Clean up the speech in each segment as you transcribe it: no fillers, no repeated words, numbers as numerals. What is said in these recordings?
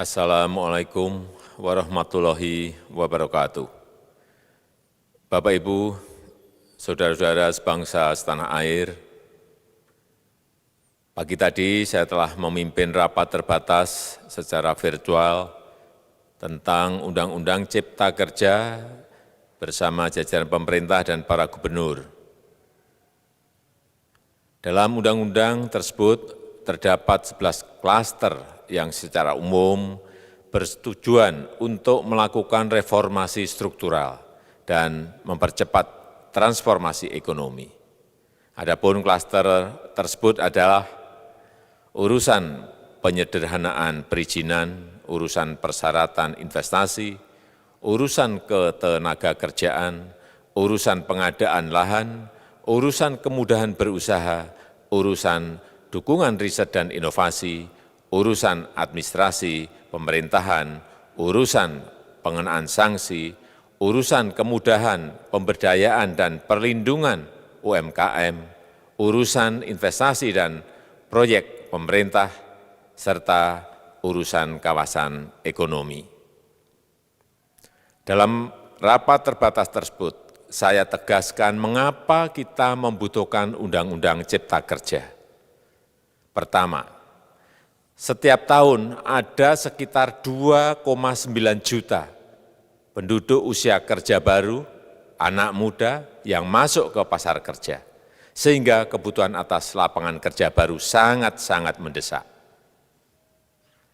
Assalamualaikum warahmatullahi wabarakatuh. Bapak, Ibu, saudara-saudara sebangsa setanah air, pagi tadi saya telah memimpin rapat terbatas secara virtual tentang Undang-Undang Cipta Kerja bersama jajaran pemerintah dan para gubernur. Dalam undang-undang tersebut terdapat 11 klaster yang secara umum bertujuan untuk melakukan reformasi struktural dan mempercepat transformasi ekonomi. Adapun klaster tersebut adalah urusan penyederhanaan perizinan, urusan persyaratan investasi, urusan ketenagakerjaan, urusan pengadaan lahan, urusan kemudahan berusaha, urusan dukungan riset dan inovasi, urusan administrasi pemerintahan, urusan pengenaan sanksi, urusan kemudahan pemberdayaan dan perlindungan UMKM, urusan investasi dan proyek pemerintah, serta urusan kawasan ekonomi. Dalam rapat terbatas tersebut, saya tegaskan mengapa kita membutuhkan Undang-Undang Cipta Kerja. Pertama, setiap tahun ada sekitar 2,9 juta penduduk usia kerja baru, anak muda yang masuk ke pasar kerja, sehingga kebutuhan atas lapangan kerja baru sangat-sangat mendesak.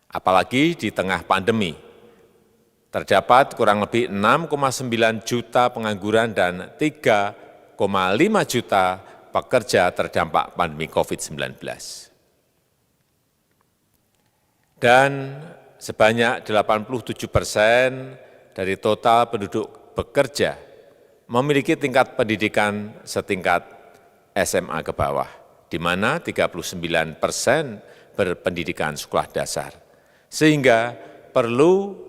Apalagi di tengah pandemi, terdapat kurang lebih 6,9 juta pengangguran dan 3,5 juta pekerja terdampak pandemi COVID-19. Dan sebanyak 87% dari total penduduk bekerja memiliki tingkat pendidikan setingkat SMA ke bawah, di mana 39% berpendidikan sekolah dasar, sehingga perlu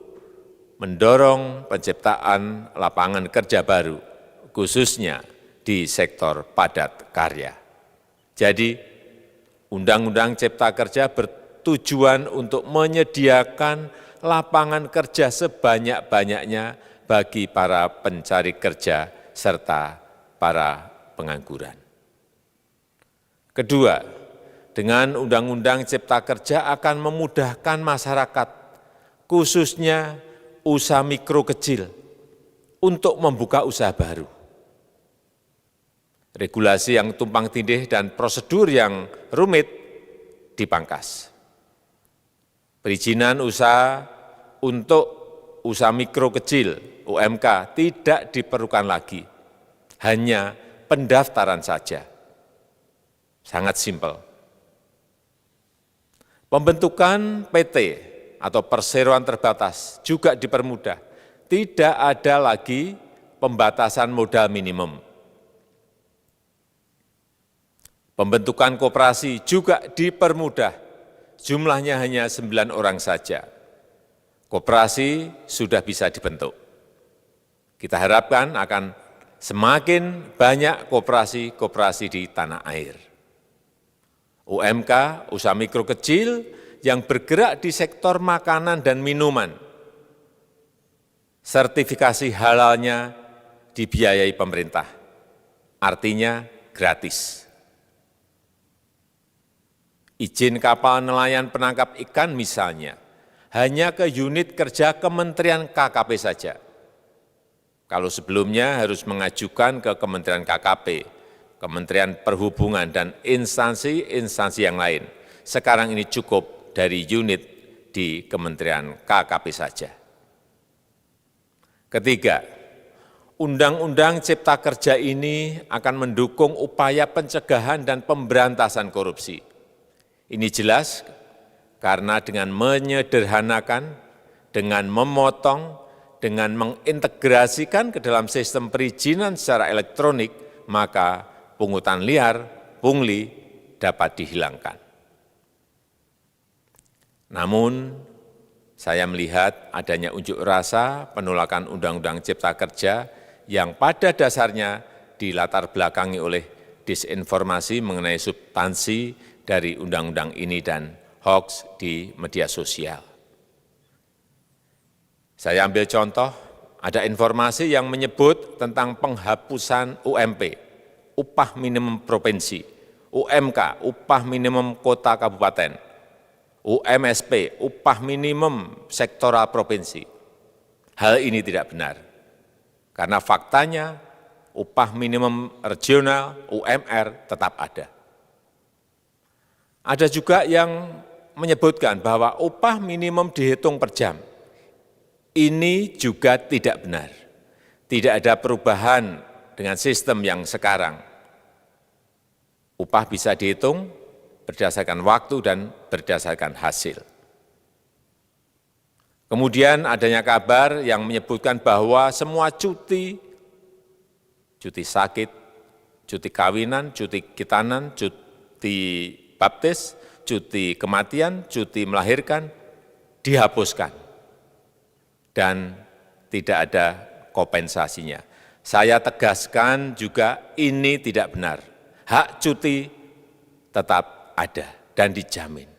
mendorong penciptaan lapangan kerja baru, khususnya di sektor padat karya. Jadi, Undang-Undang Cipta Kerja bertujuan untuk menyediakan lapangan kerja sebanyak-banyaknya bagi para pencari kerja serta para pengangguran. Kedua, dengan Undang-Undang Cipta Kerja akan memudahkan masyarakat, khususnya usaha mikro kecil, untuk membuka usaha baru. Regulasi yang tumpang tindih dan prosedur yang rumit dipangkas. Perizinan usaha untuk usaha mikro kecil, UMK, tidak diperlukan lagi, hanya pendaftaran saja. Sangat simpel. Pembentukan PT atau perseroan terbatas juga dipermudah. Tidak ada lagi pembatasan modal minimum. Pembentukan koperasi juga dipermudah. Jumlahnya hanya 9 orang saja. Koperasi sudah bisa dibentuk. Kita harapkan akan semakin banyak koperasi-koperasi di tanah air. UMK, usaha mikro kecil, yang bergerak di sektor makanan dan minuman, sertifikasi halalnya dibiayai pemerintah, artinya gratis. Izin kapal nelayan penangkap ikan misalnya, hanya ke unit kerja Kementerian KKP saja. Kalau sebelumnya harus mengajukan ke Kementerian KKP, Kementerian Perhubungan, dan instansi-instansi yang lain. Sekarang ini cukup dari unit di Kementerian KKP saja. Ketiga, Undang-Undang Cipta Kerja ini akan mendukung upaya pencegahan dan pemberantasan korupsi. Ini jelas karena dengan menyederhanakan, dengan memotong, dengan mengintegrasikan ke dalam sistem perizinan secara elektronik, maka pungutan liar, pungli dapat dihilangkan. Namun, saya melihat adanya unjuk rasa penolakan Undang-Undang Cipta Kerja yang pada dasarnya dilatar belakangi oleh disinformasi mengenai substansi dari undang-undang ini dan hoax di media sosial. Saya ambil contoh, ada informasi yang menyebut tentang penghapusan UMP, upah minimum provinsi, UMK, upah minimum kota kabupaten, UMSP, upah minimum sektoral provinsi. Hal ini tidak benar, karena faktanya upah minimum regional, UMR, tetap ada. Ada juga yang menyebutkan bahwa upah minimum dihitung per jam. Ini juga tidak benar. Tidak ada perubahan dengan sistem yang sekarang. Upah bisa dihitung berdasarkan waktu dan berdasarkan hasil. Kemudian adanya kabar yang menyebutkan bahwa semua cuti sakit, cuti kawinan, cuti khitanan, cuti baptis, cuti kematian, cuti melahirkan, dihapuskan. Dan tidak ada kompensasinya. Saya tegaskan juga ini tidak benar. Hak cuti tetap ada dan dijamin.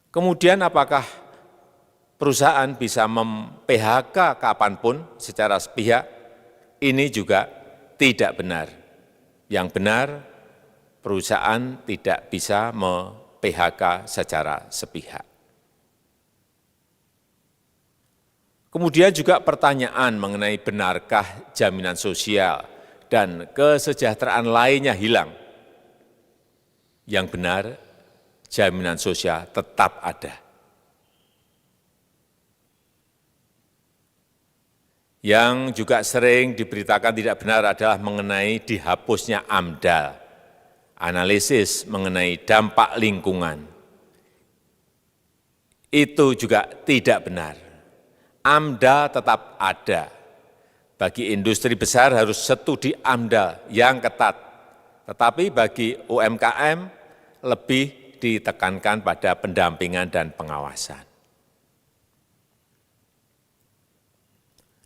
Kemudian apakah perusahaan bisa mem-PHK kapanpun secara sepihak? Ini juga tidak benar. Yang benar, perusahaan tidak bisa mem-PHK secara sepihak. Kemudian juga pertanyaan mengenai benarkah jaminan sosial dan kesejahteraan lainnya hilang. Yang benar, jaminan sosial tetap ada. Yang juga sering diberitakan tidak benar adalah mengenai dihapusnya AMDAL, analisis mengenai dampak lingkungan. Itu juga tidak benar. AMDAL tetap ada. Bagi industri besar harus studi AMDAL yang ketat. Tetapi bagi UMKM lebih ditekankan pada pendampingan dan pengawasan.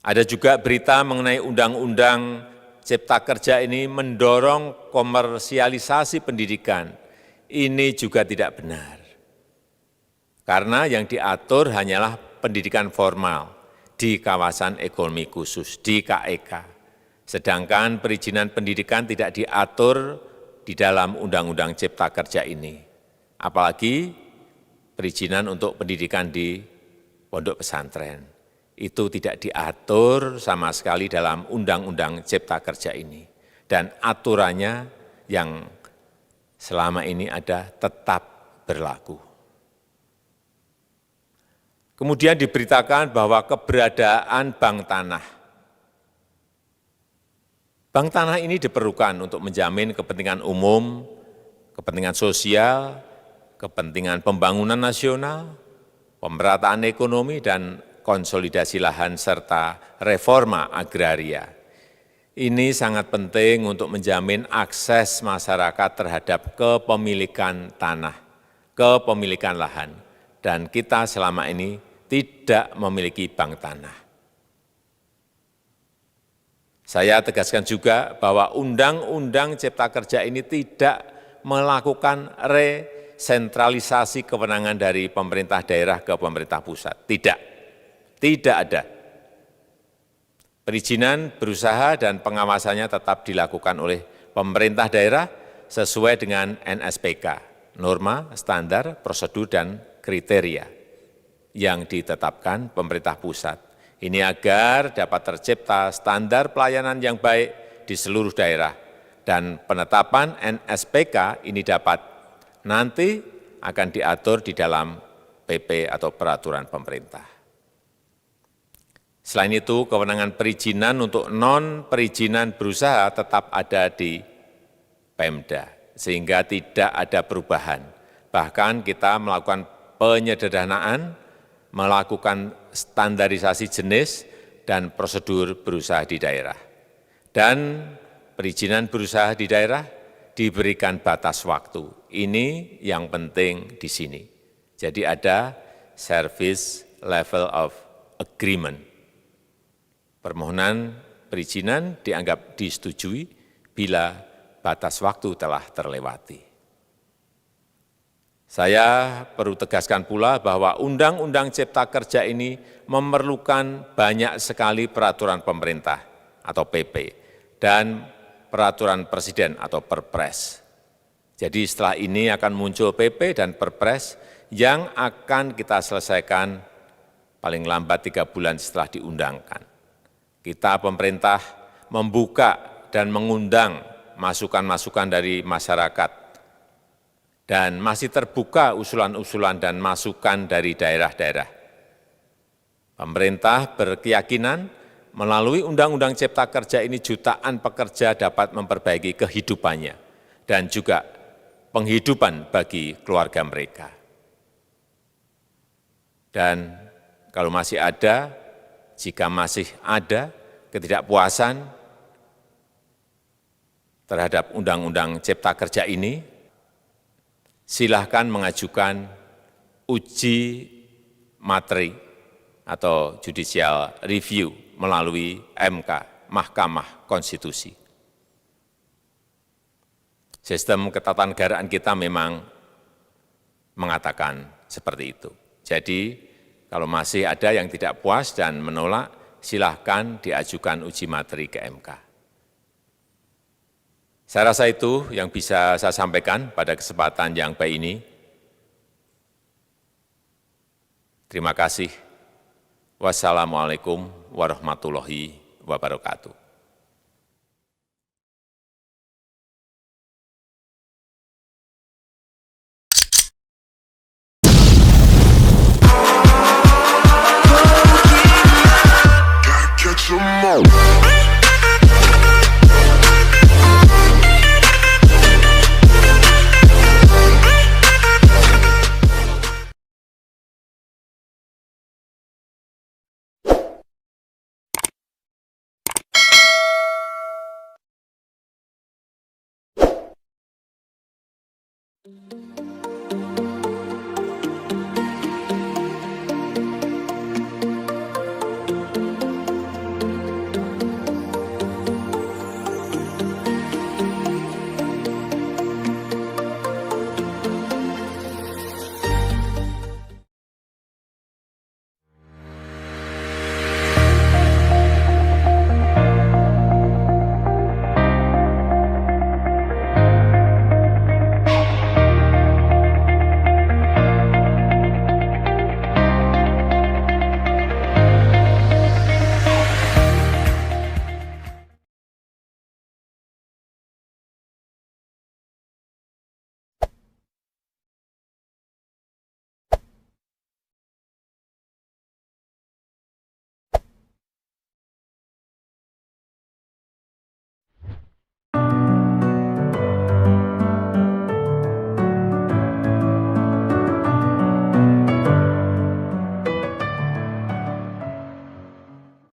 Ada juga berita mengenai Undang-Undang Cipta Kerja ini mendorong komersialisasi pendidikan. Ini juga tidak benar. Karena yang diatur hanyalah pendidikan formal di kawasan ekonomi khusus, di KEK. Sedangkan perizinan pendidikan tidak diatur di dalam Undang-Undang Cipta Kerja ini. Apalagi perizinan untuk pendidikan di pondok pesantren. Itu tidak diatur sama sekali dalam Undang-Undang Cipta Kerja ini. Dan aturannya yang selama ini ada tetap berlaku. Kemudian diberitakan bahwa keberadaan bank tanah. Bank tanah ini diperlukan untuk menjamin kepentingan umum, kepentingan sosial, kepentingan pembangunan nasional, pemerataan ekonomi, dan konsolidasi lahan serta reforma agraria. Ini sangat penting untuk menjamin akses masyarakat terhadap kepemilikan tanah, kepemilikan lahan, dan kita selama ini tidak memiliki bank tanah. Saya tegaskan juga bahwa Undang-Undang Cipta Kerja ini tidak melakukan resentralisasi kewenangan dari pemerintah daerah ke pemerintah pusat. Tidak ada. Perizinan berusaha dan pengawasannya tetap dilakukan oleh pemerintah daerah sesuai dengan NSPK, norma, standar, prosedur, dan kriteria yang ditetapkan pemerintah pusat. Ini agar dapat tercipta standar pelayanan yang baik di seluruh daerah, dan penetapan NSPK ini dapat nanti akan diatur di dalam PP atau peraturan pemerintah. Selain itu, kewenangan perizinan untuk non-perizinan berusaha tetap ada di Pemda, sehingga tidak ada perubahan. Bahkan kita melakukan penyederhanaan, melakukan standarisasi jenis dan prosedur berusaha di daerah. Dan perizinan berusaha di daerah diberikan batas waktu. Ini yang penting di sini. Jadi ada service level of agreement. Permohonan perizinan dianggap disetujui bila batas waktu telah terlewati. Saya perlu tegaskan pula bahwa Undang-Undang Cipta Kerja ini memerlukan banyak sekali peraturan pemerintah atau PP dan peraturan presiden atau Perpres. Jadi setelah ini akan muncul PP dan Perpres yang akan kita selesaikan paling lambat 3 bulan setelah diundangkan. Kita pemerintah membuka dan mengundang masukan-masukan dari masyarakat dan masih terbuka usulan-usulan dan masukan dari daerah-daerah. Pemerintah berkeyakinan melalui Undang-Undang Cipta Kerja ini jutaan pekerja dapat memperbaiki kehidupannya dan juga penghidupan bagi keluarga mereka. Dan kalau masih ada, jika masih ada ketidakpuasan terhadap Undang-Undang Cipta Kerja ini, silahkan mengajukan uji materi atau judicial review melalui MK, Mahkamah Konstitusi. Sistem ketatanegaraan kita memang mengatakan seperti itu. Jadi, kalau masih ada yang tidak puas dan menolak, silahkan diajukan uji materi ke MK. Saya rasa itu yang bisa saya sampaikan pada kesempatan yang baik ini. Terima kasih. Wassalamualaikum warahmatullahi wabarakatuh.